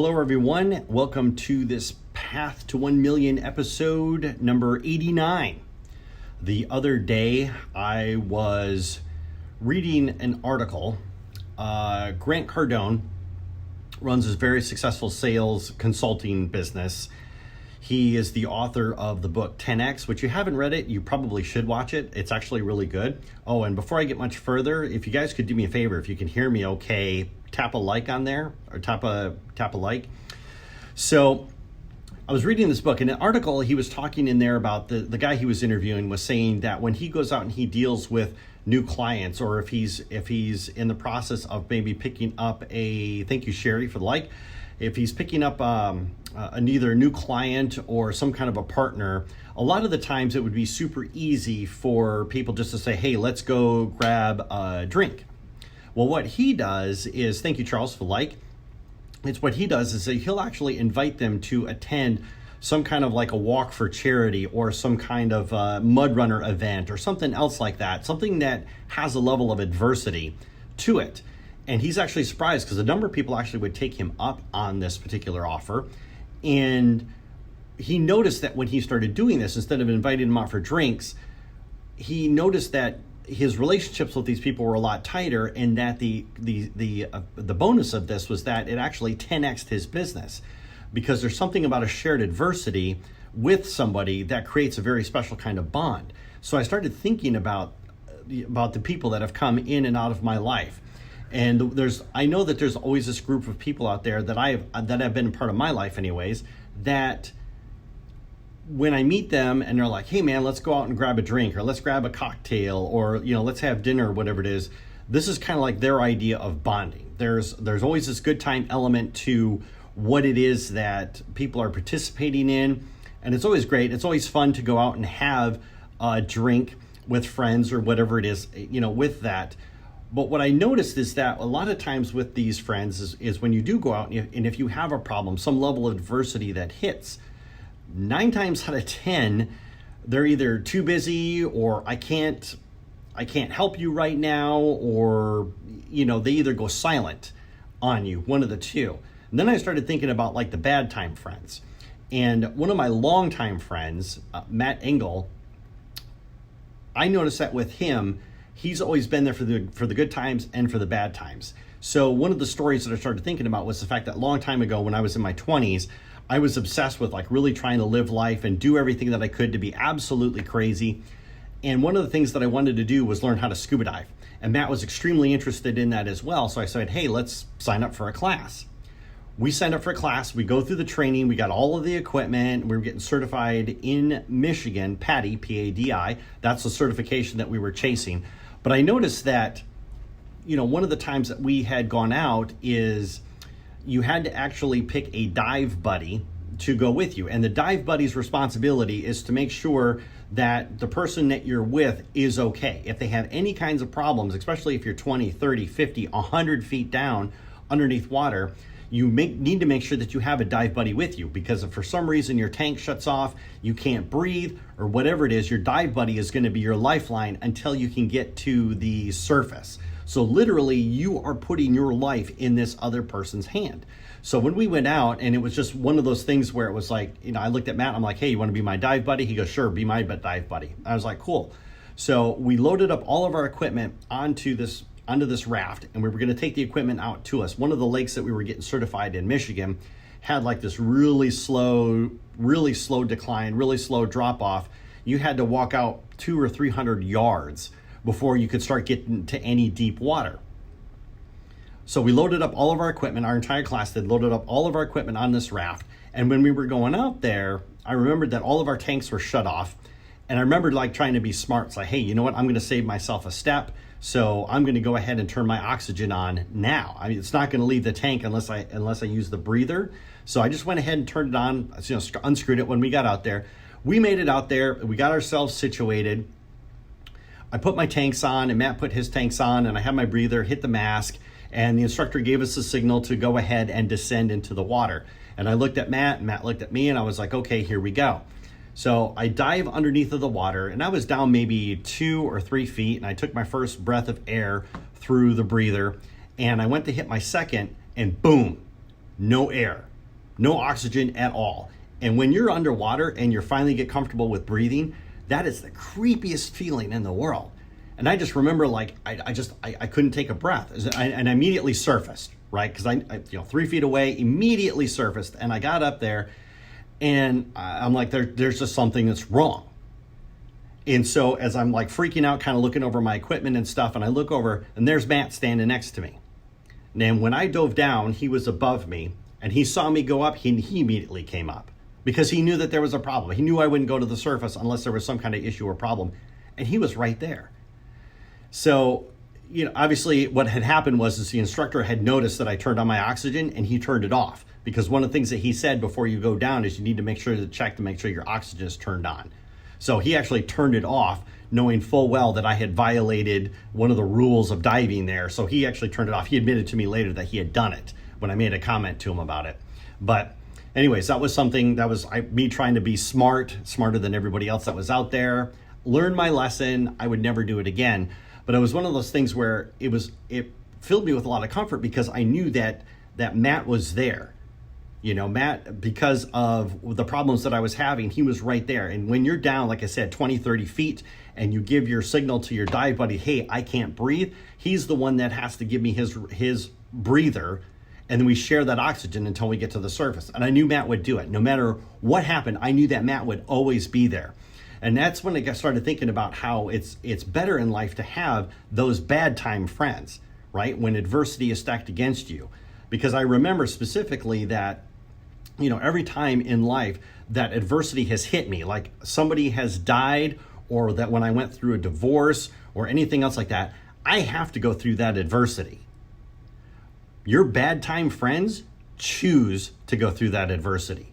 Hello, everyone. Welcome to this Path to 1 Million episode number 89. The other day, I was reading an article. Grant Cardone runs this very successful sales consulting business. He is the author of the book 10X, which you haven't read it, you probably should watch it. It's actually really good. Oh, and before I get much further, if you guys could do me a favor, if you can hear me okay, tap a like on there, or tap a like. So I was reading this book, in an article he was talking in there about the guy he was interviewing was saying that when he goes out and he deals with new clients, or if he's in the process of maybe picking up thank you Sherry for the like, if he's picking up either a new client or some kind of a partner, a lot of the times it would be super easy for people just to say, hey, let's go grab a drink. Well, what he does is, thank you, Charles, for like. It's what he does is that he'll actually invite them to attend some kind of like a walk for charity or some kind of mud runner event or something else like that, something that has a level of adversity to it. And he's actually surprised because a number of people actually would take him up on this particular offer. And he noticed that when he started doing this, instead of inviting them out for drinks, he noticed that his relationships with these people were a lot tighter, and that the bonus of this was that it actually 10x'd his business, because there's something about a shared adversity with somebody that creates a very special kind of bond. So I started thinking about the people that have come in and out of my life. And I know that there's always this group of people out there that have been a part of my life anyways, that when I meet them and they're like, hey man, let's go out and grab a drink, or let's grab a cocktail, or let's have dinner, or whatever it is, this is kind of like their idea of bonding. There's always this good time element to what it is that people are participating in, and it's always great. It's always fun to go out and have a drink with friends or whatever it is, with that. But what I noticed is that a lot of times with these friends is when you do go out and if you have a problem, some level of adversity that hits, 9 times out of 10, they're either too busy, or I can't help you right now, or they either go silent on you, one of the two. And then I started thinking about like the bad time friends. And one of my longtime friends, Matt Engel, I noticed that with him, he's always been there for the good times and for the bad times. So one of the stories that I started thinking about was the fact that a long time ago, when I was in my 20s, I was obsessed with like really trying to live life and do everything that I could to be absolutely crazy. And one of the things that I wanted to do was learn how to scuba dive. And Matt was extremely interested in that as well. So I said, hey, let's sign up for a class. We signed up for a class. We go through the training. We got all of the equipment. We were getting certified in Michigan, PADI, P-A-D-I. That's the certification that we were chasing. But I noticed that, one of the times that we had gone out is you had to actually pick a dive buddy to go with you. And the dive buddy's responsibility is to make sure that the person that you're with is okay. If they have any kinds of problems, especially if you're 20, 30, 50, 100 feet down underneath water, you need to make sure that you have a dive buddy with you, because if for some reason your tank shuts off, you can't breathe, or whatever it is, your dive buddy is going to be your lifeline until you can get to the surface. So literally, you are putting your life in this other person's hand. So when we went out, and it was just one of those things where it was like, I looked at Matt, I'm like, hey, you want to be my dive buddy? He goes, sure, be my dive buddy. I was like, cool. So we loaded up all of our equipment onto this raft, and we were going to take the equipment out to us. One of the lakes that we were getting certified in Michigan had like this really slow decline, really slow drop off. You had to walk out 200 or 300 yards before you could start getting to any deep water. So we loaded up all of our equipment. Our entire class had loaded up all of our equipment on this raft. And when we were going out there, I remembered that all of our tanks were shut off. And I remembered like trying to be smart. It's like, hey, you know what? I'm going to save myself a step. So I'm going to go ahead and turn my oxygen on now. I mean, it's not going to leave the tank unless I use the breather. So I just went ahead and turned it on, unscrewed it when we got out there. We made it out there. We got ourselves situated. I put my tanks on, and Matt put his tanks on, and I had my breather, hit the mask, and the instructor gave us a signal to go ahead and descend into the water. And I looked at Matt, and Matt looked at me, and I was like, okay, here we go. So I dive underneath of the water, and I was down maybe 2 or 3 feet, and I took my first breath of air through the breather, and I went to hit my second, and boom, no air, no oxygen at all. And when you're underwater and you finally get comfortable with breathing, that is the creepiest feeling in the world. And I just remember, like, I couldn't take a breath, and I immediately surfaced, right? Because I 3 feet away, immediately surfaced, and I got up there, and I'm like, there's just something that's wrong. And so as I'm like freaking out, kind of looking over my equipment and stuff, and I look over, and there's Matt standing next to me. And then when I dove down, he was above me, and he saw me go up. He immediately came up because he knew that there was a problem. He knew I wouldn't go to the surface unless there was some kind of issue or problem, and he was right there. So, obviously what had happened was the instructor had noticed that I turned on my oxygen, and he turned it off, because one of the things that he said before you go down is you need to make sure to make sure your oxygen is turned on. So he actually turned it off, knowing full well that I had violated one of the rules of diving there. So he actually turned it off. He admitted to me later that he had done it when I made a comment to him about it. But anyways, that was something that was me trying to be smarter than everybody else that was out there. Learned my lesson. I would never do it again. But it was one of those things where it filled me with a lot of comfort, because I knew that Matt was there. Matt, because of the problems that I was having, he was right there. And when you're down, like I said, 20, 30 feet, and you give your signal to your dive buddy, hey, I can't breathe, he's the one that has to give me his breather, and then we share that oxygen until we get to the surface. And I knew Matt would do it. No matter what happened, I knew that Matt would always be there. And that's when I started thinking about how it's better in life to have those bad time friends, right? When adversity is stacked against you. Because I remember specifically that, every time in life that adversity has hit me, like somebody has died, or that when I went through a divorce or anything else like that, I have to go through that adversity. Your bad time friends choose to go through that adversity.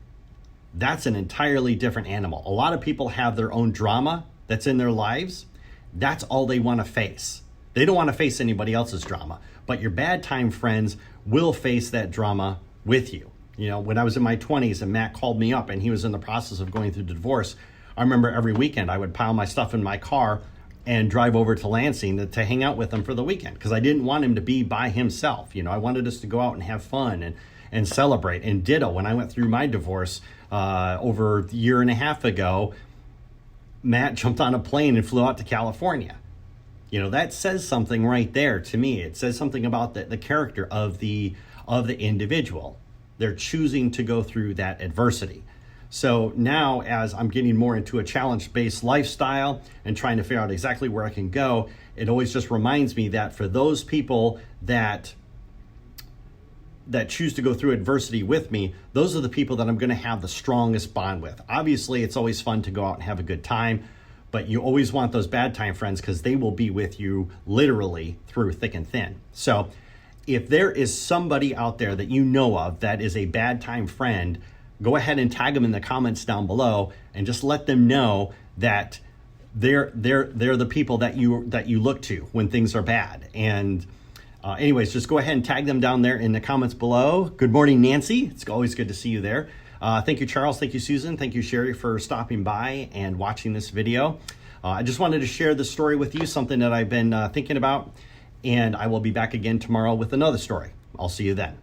That's an entirely different animal. A lot of people have their own drama that's in their lives. That's all they want to face. They don't want to face anybody else's drama. But your bad time friends will face that drama with you. When I was in my 20s and Matt called me up and he was in the process of going through the divorce, I remember every weekend I would pile my stuff in my car and drive over to Lansing to hang out with him for the weekend, because I didn't want him to be by himself. I wanted us to go out and have fun and celebrate. And ditto, when I went through my divorce over a year and a half ago, Matt jumped on a plane and flew out to California. That says something right there to me. It says something about the character of the individual. They're choosing to go through that adversity. So now, as I'm getting more into a challenge-based lifestyle and trying to figure out exactly where I can go, it always just reminds me that for those people that choose to go through adversity with me, those are the people that I'm going to have the strongest bond with. Obviously, it's always fun to go out and have a good time, but you always want those bad time friends, because they will be with you literally through thick and thin. So if there is somebody out there that you know of that is a bad time friend, go ahead and tag them in the comments down below and just let them know that they're the people that you look to when things are bad. And anyways, just go ahead and tag them down there in the comments below. Good morning, Nancy. It's always good to see you there. Thank you, Charles. Thank you, Susan. Thank you, Sherry, for stopping by and watching this video. I just wanted to share this story with you, something that I've been thinking about, and I will be back again tomorrow with another story. I'll see you then.